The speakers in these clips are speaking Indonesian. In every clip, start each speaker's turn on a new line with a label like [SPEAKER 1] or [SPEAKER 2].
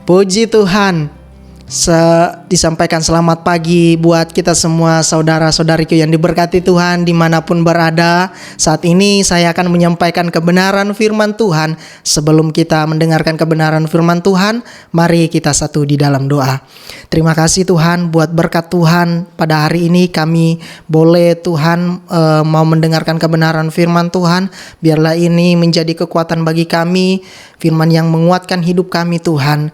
[SPEAKER 1] Puji Tuhan. Disampaikan selamat pagi buat kita semua saudara-saudariku yang diberkati Tuhan dimanapun berada. Saat ini saya akan menyampaikan kebenaran firman Tuhan. Sebelum kita mendengarkan kebenaran firman Tuhan, mari kita satu di dalam doa. Terima kasih Tuhan buat berkat Tuhan pada hari ini kami boleh Tuhan mau mendengarkan kebenaran firman Tuhan. Biarlah ini menjadi kekuatan bagi kami, firman yang menguatkan hidup kami Tuhan.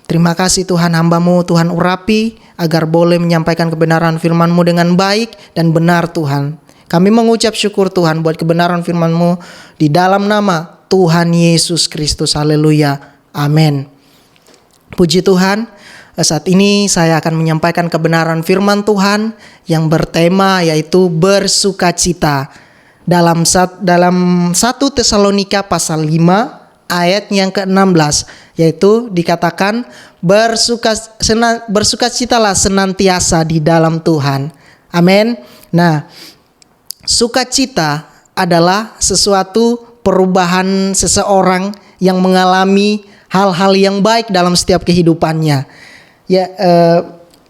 [SPEAKER 1] Terima kasih Tuhan, hamba-Mu Tuhan urapi agar boleh menyampaikan kebenaran firman-Mu dengan baik dan benar Tuhan. Kami mengucap syukur Tuhan buat kebenaran firman-Mu di dalam nama Tuhan Yesus Kristus. Haleluya. Amin. Puji Tuhan. Saat ini saya akan menyampaikan kebenaran firman Tuhan yang bertema yaitu bersukacita. Dalam 1 Tesalonika pasal 5 ayat yang ke-16 yaitu dikatakan bersukacitalah senantiasa di dalam Tuhan. Amin. Nah, sukacita adalah sesuatu perubahan seseorang yang mengalami hal-hal yang baik dalam setiap kehidupannya.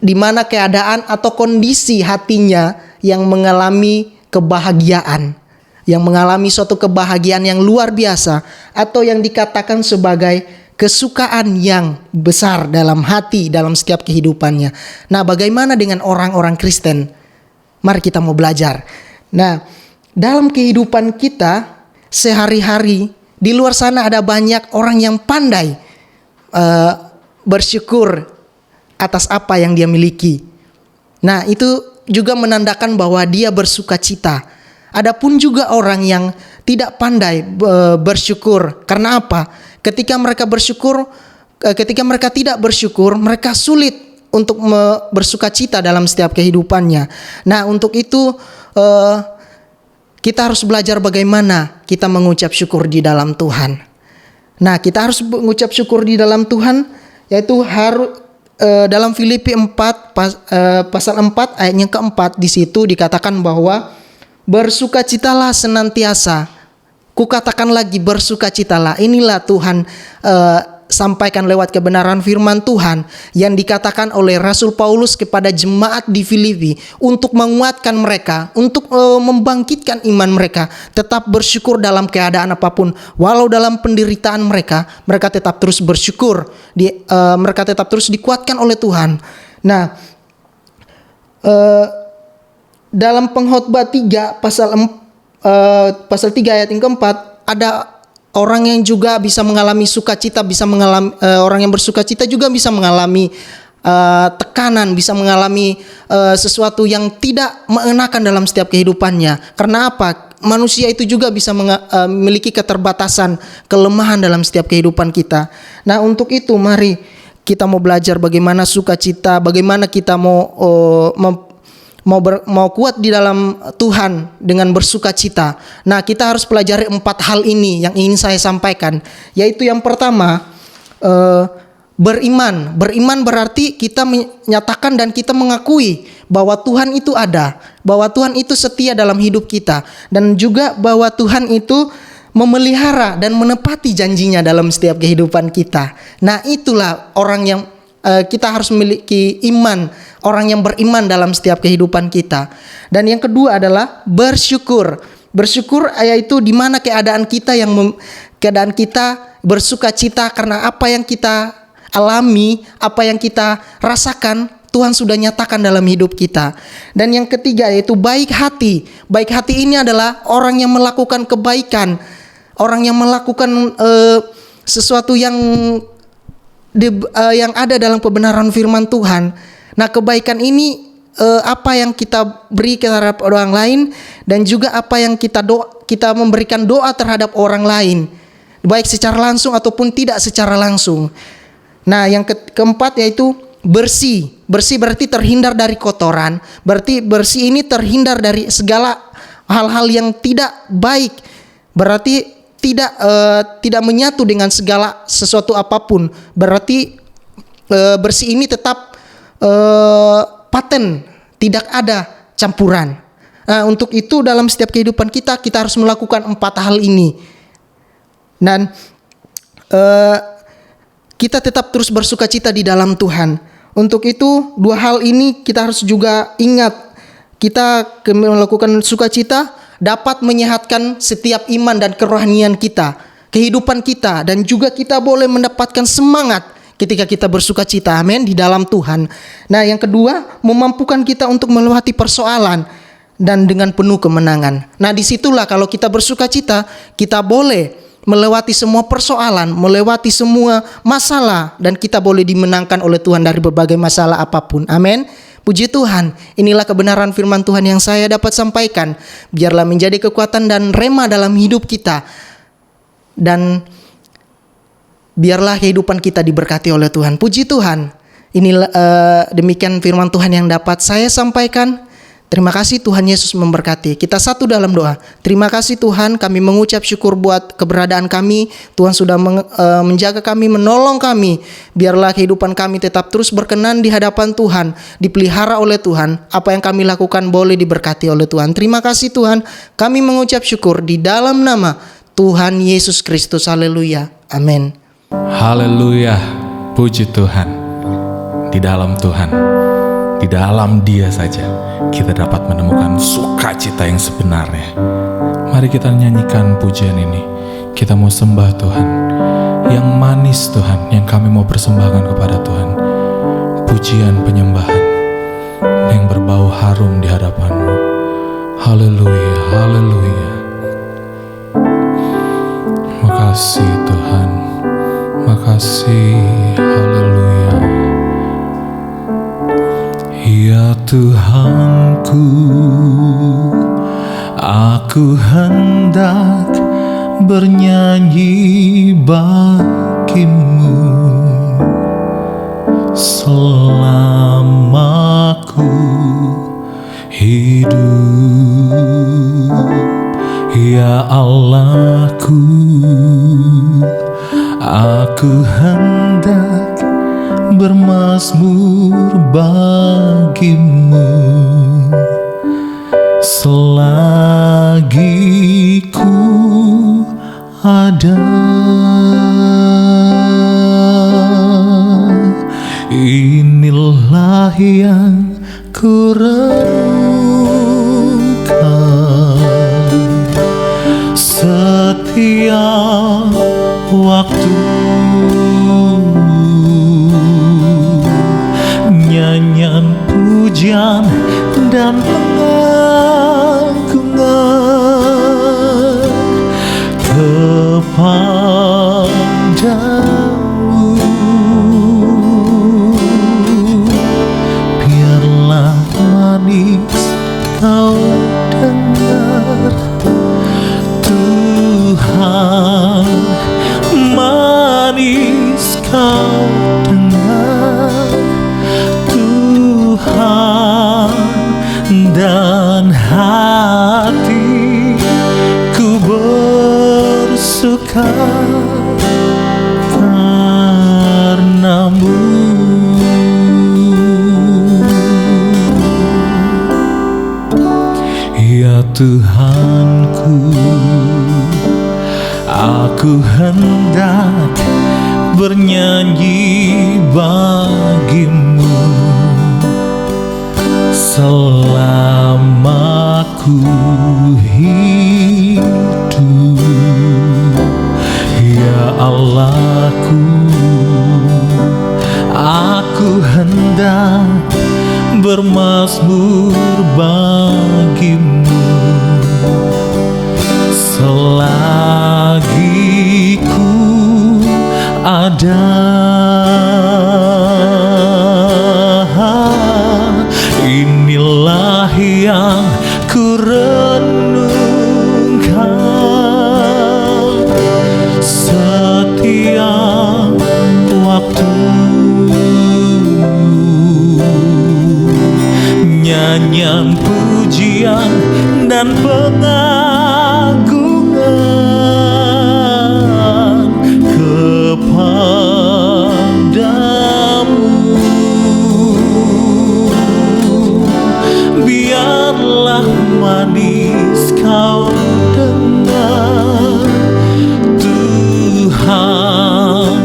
[SPEAKER 1] Di mana keadaan atau kondisi hatinya yang mengalami kebahagiaan, yang mengalami suatu kebahagiaan yang luar biasa atau yang dikatakan sebagai kesukaan yang besar dalam hati dalam setiap kehidupannya. Nah, bagaimana dengan orang-orang Kristen? Mari kita mau belajar. Nah, dalam kehidupan kita sehari-hari di luar sana ada banyak orang yang pandai bersyukur atas apa yang dia miliki. Nah, itu juga menandakan bahwa dia bersukacita. Adapun juga orang yang tidak pandai bersyukur. Karena apa? Ketika mereka tidak bersyukur, mereka sulit untuk bersukacita dalam setiap kehidupannya. Nah, untuk itu kita harus belajar bagaimana kita mengucap syukur di dalam Tuhan. Nah, kita harus mengucap syukur di dalam Tuhan, yaitu harus dalam Filipi 4 pasal 4 ayat yang keempat, di situ dikatakan bahwa bersukacitalah senantiasa. Kukatakan lagi bersukacitalah. Inilah Tuhan sampaikan lewat kebenaran firman Tuhan yang dikatakan oleh Rasul Paulus kepada jemaat di Filipi untuk menguatkan mereka, untuk membangkitkan iman mereka, tetap bersyukur dalam keadaan apapun. Walau dalam penderitaan mereka tetap terus bersyukur. Mereka tetap terus dikuatkan oleh Tuhan. Nah, dalam Pengkhotbah 3 pasal 3 ayat yang keempat, ada orang yang juga bisa mengalami sukacita, orang yang bersukacita juga bisa mengalami tekanan, bisa mengalami sesuatu yang tidak mengenakan dalam setiap kehidupannya. Karena apa? Manusia itu juga bisa memiliki keterbatasan, kelemahan dalam setiap kehidupan kita. Nah, untuk itu mari kita mau belajar bagaimana sukacita, bagaimana kita mau kuat di dalam Tuhan dengan bersukacita. Nah, kita harus pelajari 4 hal ini yang ingin saya sampaikan. Yaitu yang pertama, beriman. Beriman berarti kita menyatakan dan kita mengakui bahwa Tuhan itu ada, bahwa Tuhan itu setia dalam hidup kita, dan juga bahwa Tuhan itu memelihara dan menepati janjinya dalam setiap kehidupan kita. Nah, itulah orang yang kita harus memiliki iman, orang yang beriman dalam setiap kehidupan kita. Dan yang kedua adalah bersyukur. Bersyukur yaitu di mana keadaan kita bersukacita karena apa yang kita alami, apa yang kita rasakan, Tuhan sudah nyatakan dalam hidup kita. Dan yang ketiga yaitu baik hati. Baik hati ini adalah orang yang melakukan kebaikan, orang yang melakukan sesuatu yang ada dalam kebenaran firman Tuhan. Nah, kebaikan ini apa yang kita beri terhadap orang lain, dan juga apa yang kita memberikan doa terhadap orang lain, baik secara langsung ataupun tidak secara langsung. Nah, yang keempat yaitu bersih. Bersih berarti terhindar dari kotoran. Berarti bersih ini terhindar dari segala hal-hal yang tidak baik. Berarti tidak menyatu dengan segala sesuatu apapun. Berarti bersih ini tetap paten, tidak ada campuran. Nah, untuk itu dalam setiap kehidupan kita harus melakukan 4 hal ini. Dan kita tetap terus bersukacita di dalam Tuhan. Untuk itu, dua hal ini kita harus juga ingat. Kita melakukan sukacita dapat menyehatkan setiap iman dan kerohanian kita, kehidupan kita, dan juga kita boleh mendapatkan semangat ketika kita bersukacita, amin, di dalam Tuhan. Nah, yang kedua, memampukan kita untuk melewati persoalan dan dengan penuh kemenangan. Nah, disitulah kalau kita bersukacita, kita boleh melewati semua persoalan, melewati semua masalah, dan kita boleh dimenangkan oleh Tuhan dari berbagai masalah apapun, amin. Puji Tuhan, inilah kebenaran firman Tuhan yang saya dapat sampaikan. Biarlah menjadi kekuatan dan rema dalam hidup kita. Dan biarlah kehidupan kita diberkati oleh Tuhan. Puji Tuhan. Inilah demikian firman Tuhan yang dapat saya sampaikan. Terima kasih, Tuhan Yesus memberkati. Kita satu dalam doa. Terima kasih Tuhan, kami mengucap syukur buat keberadaan kami. Tuhan sudah menjaga kami, menolong kami. Biarlah kehidupan kami tetap terus berkenan di hadapan Tuhan, dipelihara oleh Tuhan. Apa yang kami lakukan boleh diberkati oleh Tuhan. Terima kasih Tuhan, kami mengucap syukur di dalam nama Tuhan Yesus Kristus. Haleluya. Amin.
[SPEAKER 2] Haleluya. Puji Tuhan. Di dalam Tuhan, di dalam Dia saja kita dapat menemukan sukacita yang sebenarnya. Mari kita nyanyikan pujian ini. Kita mau sembah Tuhan. Yang manis Tuhan, yang kami mau persembahkan kepada Tuhan. Pujian penyembahan yang berbau harum di hadapan-Mu. Haleluya, haleluya. Makasih Tuhan, makasih, haleluya. Ya Tuhanku, aku hendak bernyanyi bagimu selama ku hidup. Ya Allahku, aku hendak bermazmur bagimu selagi ku ada. Inilah yang ku renungkan setiap waktu. Nyanyian pujian dan pengagungan kepadamu. Biarlah manis kau dengar Tuhan, manis kau dengar Tuhan, dan hatiku bersuka karena-Mu. Ya Tuhanku, aku hendak bernyanyi bagimu selama ku hidup. Ya Allahku, aku hendak bermazmur bagimu selagi ku ada. Inilah yang ku renungkan setiap waktu. Nyanyian pujian dan pengagungan kepadamu. Biarlah manis kau dengar Tuhan,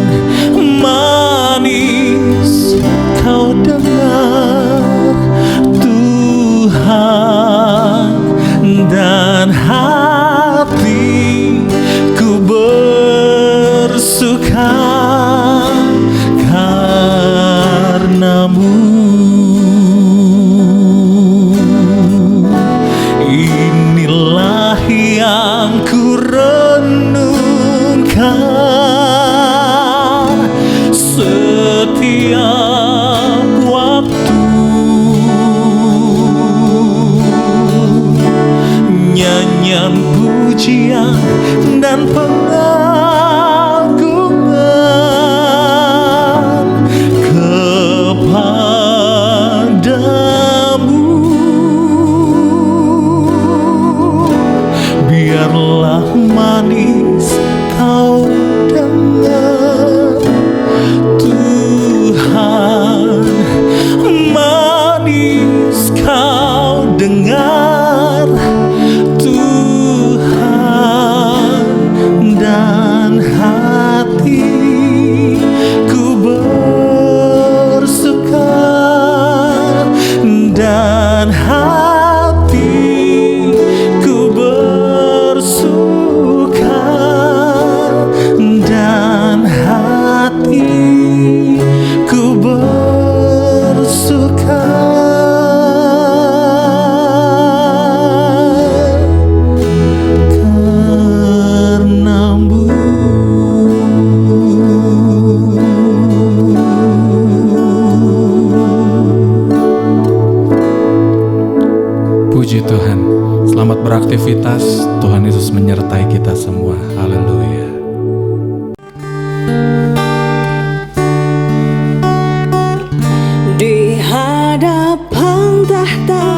[SPEAKER 2] pujian dan pengagungan kepadamu. Biarlah manis kau dengar, Tuhan, manis kau dengar, Tuhan, dan hatiku bersuka, dan hatiku bersuka, dan hatiku bersuka. Karenamu. Puji Tuhan. Selamat beraktivitas. Tuhan Yesus menyertai kita semua. Haleluya.
[SPEAKER 3] Di hadapan tahta